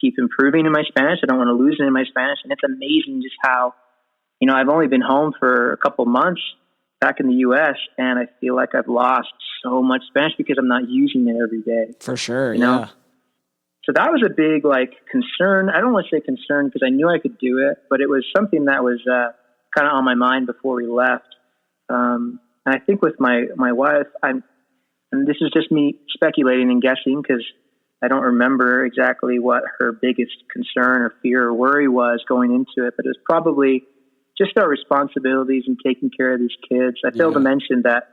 keep improving in my Spanish. I don't want to lose it in my Spanish. And it's amazing just how, I've only been home for a couple months back in the U.S., and I feel like I've lost so much Spanish because I'm not using it every day. For sure, yeah. So that was a big, concern. I don't want to say concern because I knew I could do it, but it was something that was kind of on my mind before we left. And I think with my wife, and this is just me speculating and guessing because I don't remember exactly what her biggest concern or fear or worry was going into it, but it was probably just our responsibilities and taking care of these kids. I failed to mention that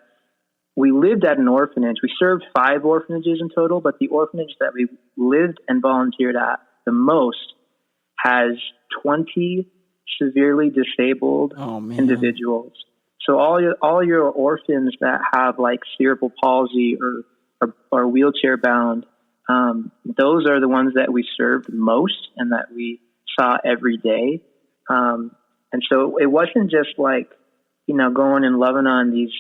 we lived at an orphanage. We served 5 orphanages in total, but the orphanage that we lived and volunteered at the most has 20 severely disabled individuals. So all your orphans that have cerebral palsy or wheelchair bound, those are the ones that we served most and that we saw every day. And so it wasn't just going and loving on these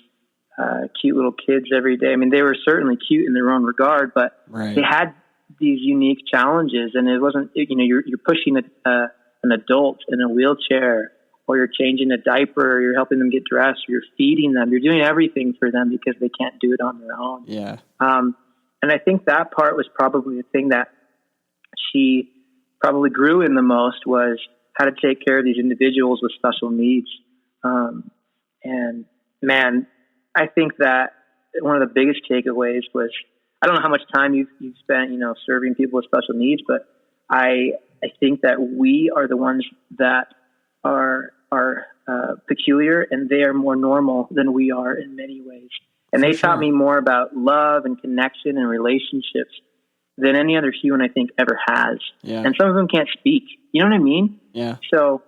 cute little kids every day. I mean, they were certainly cute in their own regard, but they had these unique challenges, and it wasn't, you're pushing an adult in a wheelchair, or you're changing a diaper, or you're helping them get dressed, or you're feeding them. You're doing everything for them because they can't do it on their own. Yeah. And I think that part was probably the thing that she probably grew in the most, was how to take care of these individuals with special needs. And man, I think that one of the biggest takeaways was, I don't know how much time you've spent, serving people with special needs, but I think that we are the ones that are peculiar, and they are more normal than we are in many ways. And they taught me more about love and connection and relationships than any other human I think ever has. Yeah. And some of them can't speak. You know what I mean? Yeah. So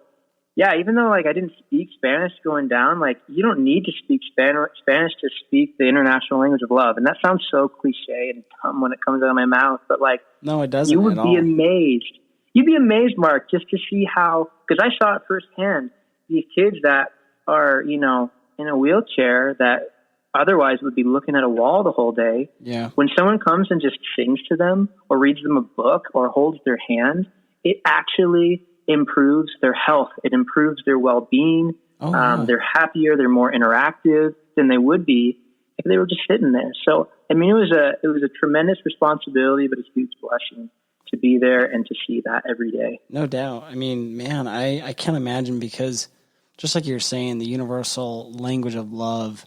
yeah, even though I didn't speak Spanish going down, you don't need to speak Spanish to speak the international language of love. And that sounds so cliche and dumb when it comes out of my mouth, but no, it doesn't. You would be amazed. You'd be amazed, Mark, just to see how, because I saw it firsthand, these kids that are, in a wheelchair that otherwise would be looking at a wall the whole day. Yeah. When someone comes and just sings to them or reads them a book or holds their hand, it actually improves their health. It improves their well-being. They're happier. They're more interactive than they would be if they were just sitting there. So, I mean, it was a tremendous responsibility, but it's a huge blessing to be there and to see that every day. No doubt. I mean, man, I can't imagine, because just like you're saying, the universal language of love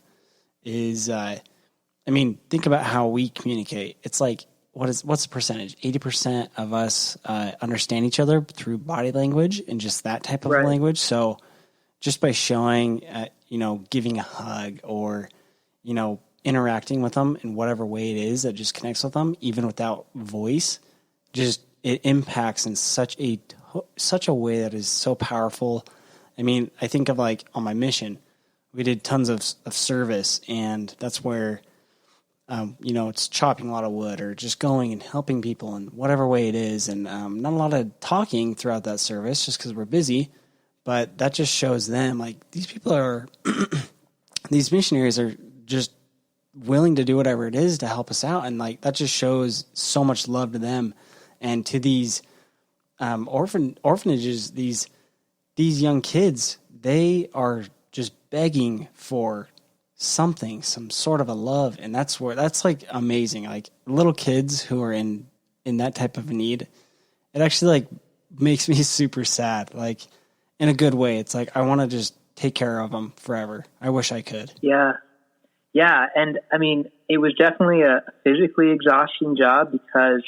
is, think about how we communicate. It's what's the percentage? 80% of us understand each other through body language and just that type of language. So just by showing, giving a hug or, interacting with them in whatever way it is that just connects with them, even without voice, just it impacts in such a way that is so powerful. I mean, I think of on my mission, we did tons of service, and that's where, it's chopping a lot of wood or just going and helping people in whatever way it is. And not a lot of talking throughout that service just because we're busy, but that just shows them these people are, these missionaries are just willing to do whatever it is to help us out. And that just shows so much love to them and to these orphanages, these young kids. They are just begging for something, some sort of a love. And that's amazing. Little kids who are in that type of need, it actually makes me super sad, in a good way. It's I want to just take care of them forever. I wish I could. Yeah. Yeah. And I mean, it was definitely a physically exhausting job because,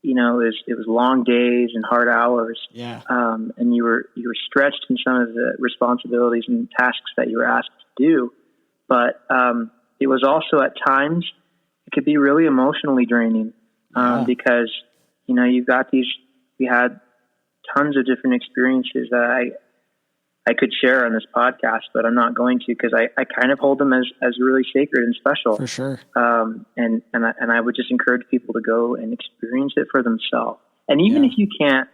it was long days and hard hours. Yeah. And you were stretched in some of the responsibilities and tasks that you were asked to do. But it was also at times, it could be really emotionally draining because, you've got we had tons of different experiences that I could share on this podcast, but I'm not going to, because I kind of hold them as really sacred and special. For sure. And I would just encourage people to go and experience it for themselves. And even if you can't,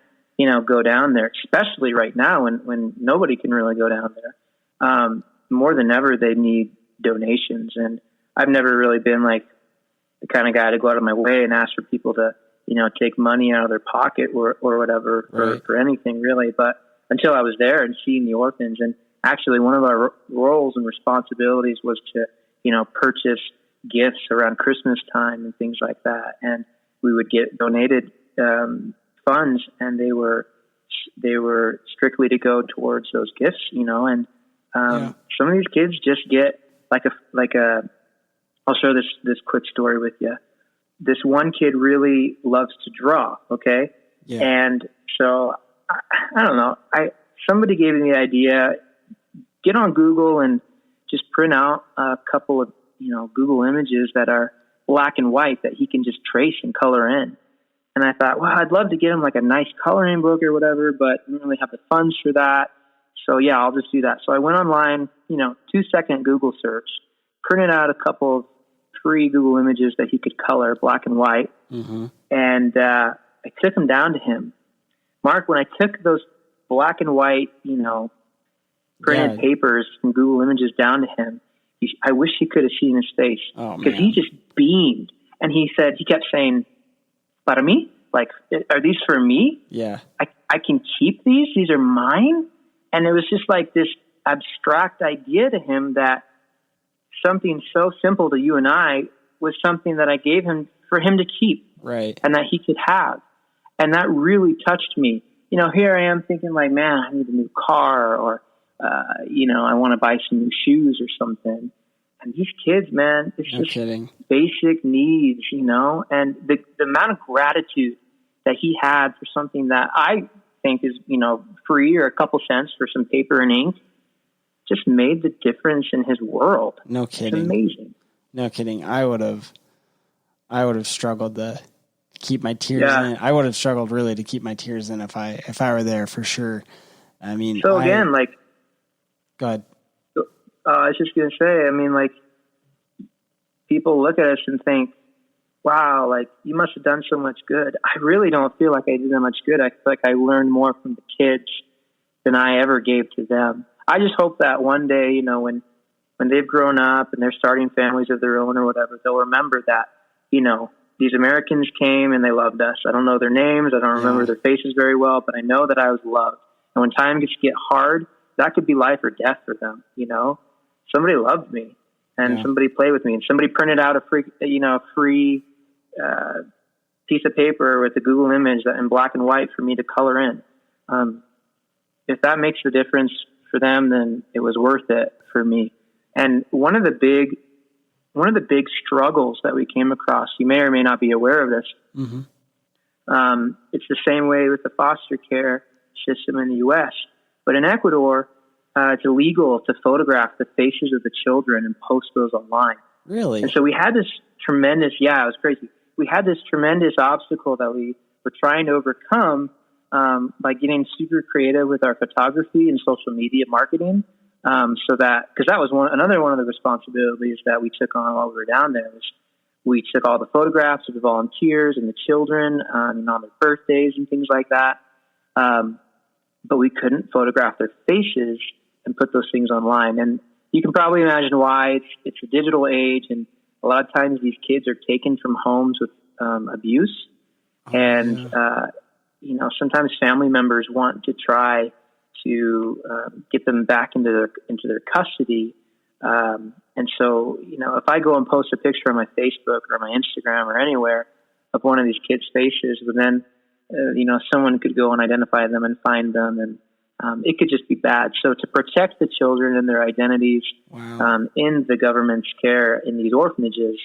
go down there, especially right now when nobody can really go down there, more than ever, they need donations. And I've never really been the kind of guy to go out of my way and ask for people to, take money out of their pocket or whatever Right. for anything really. But until I was there and seeing the orphans, and actually one of our roles and responsibilities was to, purchase gifts around Christmas time and things like that. And we would get donated funds, and they were strictly to go towards those gifts, and some of these kids just get I'll share this quick story with you. This one kid really loves to draw. Okay. Yeah. And so I don't know, somebody gave me the idea, get on Google and just print out a couple of, Google images that are black and white that he can just trace and color in. And I thought, well, I'd love to get him like a nice coloring book or whatever, but I don't really have the funds for that. So yeah, I'll just do that. So I went online, 2-second Google search, printed out a couple of free Google images that he could color black and white. Mm-hmm. And I took them down to him. Mark, when I took those black and white, printed papers from Google Images down to him, I wish he could have seen his face, because he just beamed. And he kept saying, "Para mí? Like, are these for me? Yeah. I can keep these? These are mine?" And it was just like this abstract idea to him that something so simple to you and I was something that I gave him for him to keep. Right. And that he could have. And that really touched me. Here I am thinking like, man, I need a new car, or, I want to buy some new shoes or something. And these kids, man, it's just basic needs, and the amount of gratitude that he had for something that I think is, free or a couple cents for some paper and ink, just made the difference in his world. No kidding. It's amazing. No kidding. I would have struggled to keep my tears in. I would have struggled really to keep my tears in if I were there, for sure. I mean, so again, go ahead. I was just going to say, people look at us and think, wow, you must have done so much good. I really don't feel like I did that much good. I feel like I learned more from the kids than I ever gave to them. I just hope that one day, when they've grown up and they're starting families of their own or whatever, they'll remember that, these Americans came and they loved us. I don't know their names. I don't remember their faces very well, but I know that I was loved. And when time gets to get hard, that could be life or death for them. Somebody loved me, and somebody played with me, and somebody printed out a free piece of paper with a Google image in black and white for me to color in. If that makes the difference for them, then it was worth it for me. And one of the big struggles that we came across, you may or may not be aware of this. Mm-hmm. It's the same way with the foster care system in the U.S. But in Ecuador, it's illegal to photograph the faces of the children and post those online. Really? And so we had this tremendous, it was crazy. We had this tremendous obstacle that we were trying to overcome by getting super creative with our photography and social media marketing. Because that was another one of the responsibilities that we took on while we were down there. We took all the photographs of the volunteers and the children and on their birthdays and things like that. But we couldn't photograph their faces and put those things online. And you can probably imagine why. It's a digital age, and a lot of times these kids are taken from homes with abuse. Sometimes family members want to try to get them back into their custody. And so, if I go and post a picture on my Facebook or my Instagram or anywhere of one of these kids' faces, but then, someone could go and identify them and find them, and it could just be bad. So to protect the children and their identities in the government's care in these orphanages,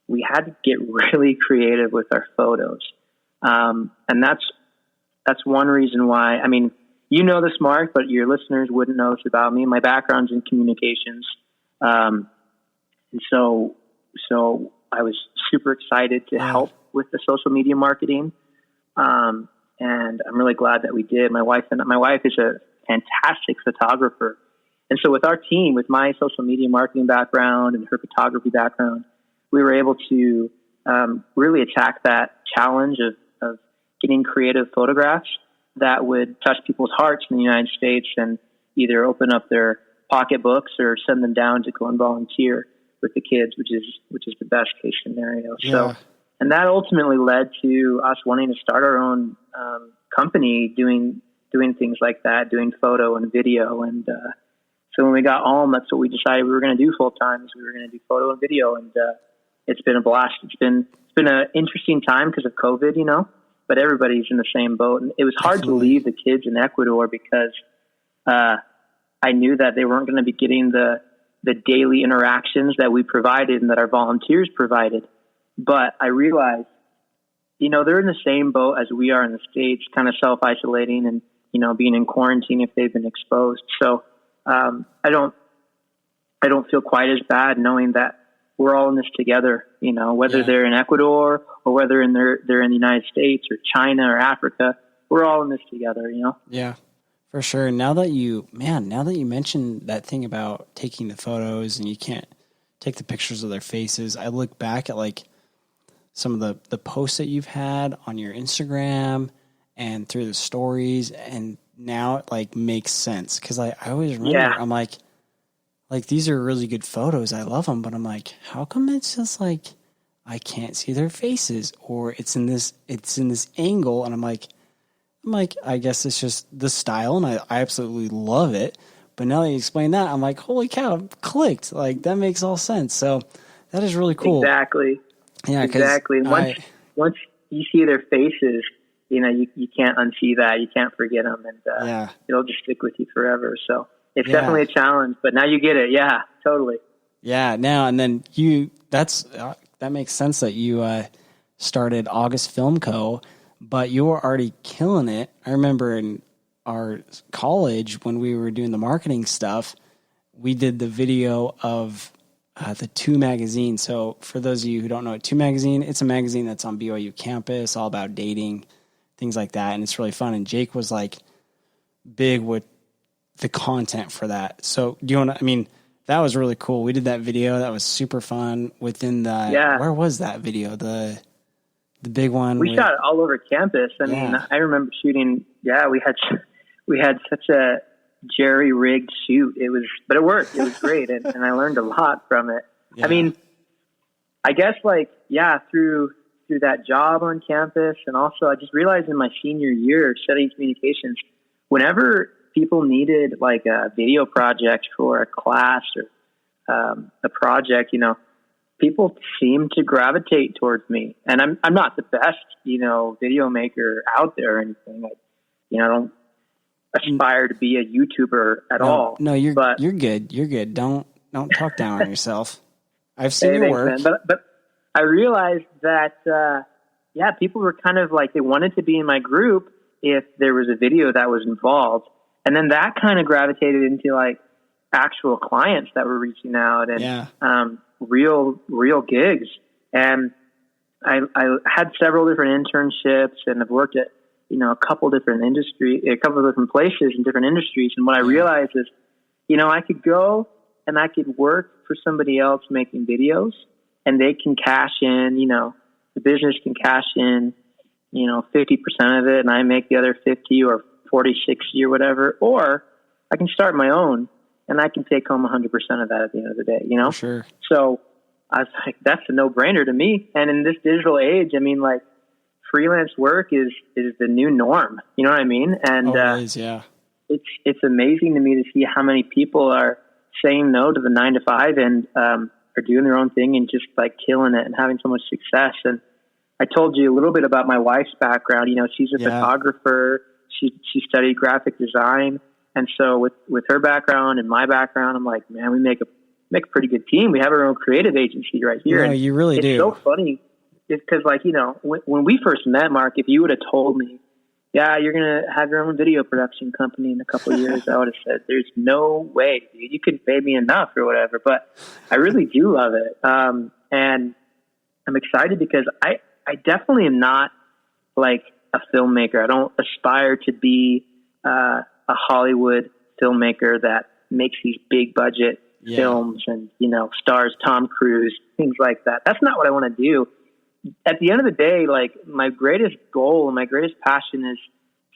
we had to get really creative with our photos. And that's one reason why, this, Mark, but your listeners wouldn't know this about me. My background's in communications. And so I was super excited to help with the social media marketing. And I'm really glad that we did. My wife is a fantastic photographer. And so with our team, with my social media marketing background and her photography background, we were able to really attack that challenge of getting creative photographs that would touch people's hearts in the United States and either open up their pocketbooks or send them down to go and volunteer with the kids, which is the best case scenario. Yeah. So And that ultimately led to us wanting to start our own company doing things like that, doing photo and video. And so when we got home, that's what we decided we were going to do full time. Is we were going to do photo and video, and it's been a blast. It's been an interesting time because of COVID, but everybody's in the same boat. And it was hard to leave the kids in Ecuador because I knew that they weren't going to be getting the daily interactions that we provided and that our volunteers provided. But I realized, they're in the same boat as we are in the States, kind of self-isolating and, being in quarantine if they've been exposed. So I don't feel quite as bad knowing that we're all in this together, whether they're in Ecuador or whether they're in the United States or China or Africa, we're all in this together, Yeah, for sure. Now that you mentioned that thing about taking the photos and you can't take the pictures of their faces, I look back at like some of the posts that you've had on your Instagram and through the stories, and now it like makes sense. Cause I always remember, I'm like these are really good photos. I love them, but I'm like, how come it's just like, I can't see their faces, or it's in this angle. And I'm like, I guess it's just the style, and I absolutely love it. But now that you explain that, I'm like, holy cow, it clicked. Like that makes all sense. So that is really cool. Exactly. Yeah, exactly. Once you see their faces, you can't unsee that. You can't forget them, and it'll just stick with you forever. So it's definitely a challenge, but now you get it. Yeah, totally. Yeah. Now, and then that makes sense that you started August Film Co., but you were already killing it. I remember in our college when we were doing the marketing stuff, we did the video of the 2 magazine. So for those of you who don't know, 2 magazine, it's a magazine that's on BYU campus, all about dating, things like that. And it's really fun. And Jake was like big with the content for that. So that was really cool. We did that video. That was super fun within where was that video? The big one. We shot it all over campus. I mean, I remember shooting. Yeah, we had such a jerry-rigged shoot. But it worked. It was great, and I learned a lot from it. Yeah. I mean, I guess through that job on campus, and also I just realized in my senior year studying communications, whenever people needed like a video project for a class or a project, people seem to gravitate towards me. And I'm not the best, video maker out there or anything. I don't aspire to be a YouTuber at all. No, you're good. You're good. Don't talk down on yourself. I've seen your work. But I realized that, people were kind of like, they wanted to be in my group if there was a video that was involved. And then that kind of gravitated into like actual clients that were reaching out and real gigs. And I had several different internships, and I've worked at, a couple different places in different industries. And what I realized is, I could go and I could work for somebody else making videos, and they can cash in, the business can cash in, 50% of it, and I make the other 50 or 40, 60 or whatever. Or I can start my own, and I can take home 100% of that at the end of the day, For sure. So I was like, that's a no-brainer to me. And in this digital age, I mean, like, freelance work is the new norm. You know what I mean? And it is, yeah. It's amazing to me to see how many people are saying no to the 9-to-5 and are doing their own thing and just like killing it and having so much success. And I told you a little bit about my wife's background. She's a photographer. She studied graphic design. And so with her background and my background, I'm like, man, we make a pretty good team. We have our own creative agency right here. No, you really do. It's so funny. It's because, like, when we first met, Mark, if you would have told me, you're going to have your own video production company in a couple of years, I would have said, there's no way, dude. You couldn't pay me enough or whatever. But I really do love it. And I'm excited because I definitely am not like a filmmaker. I don't aspire to be a Hollywood filmmaker that makes these big budget films and, stars Tom Cruise, things like that. That's not what I want to do. At the end of the day, like, my greatest goal and my greatest passion is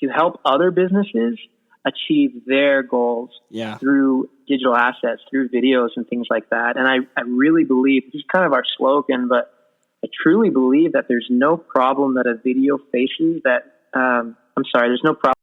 to help other businesses achieve their goals through digital assets, through videos and things like that. And I really believe, this is kind of our slogan, but I truly believe that there's no problem that a video faces that, there's no problem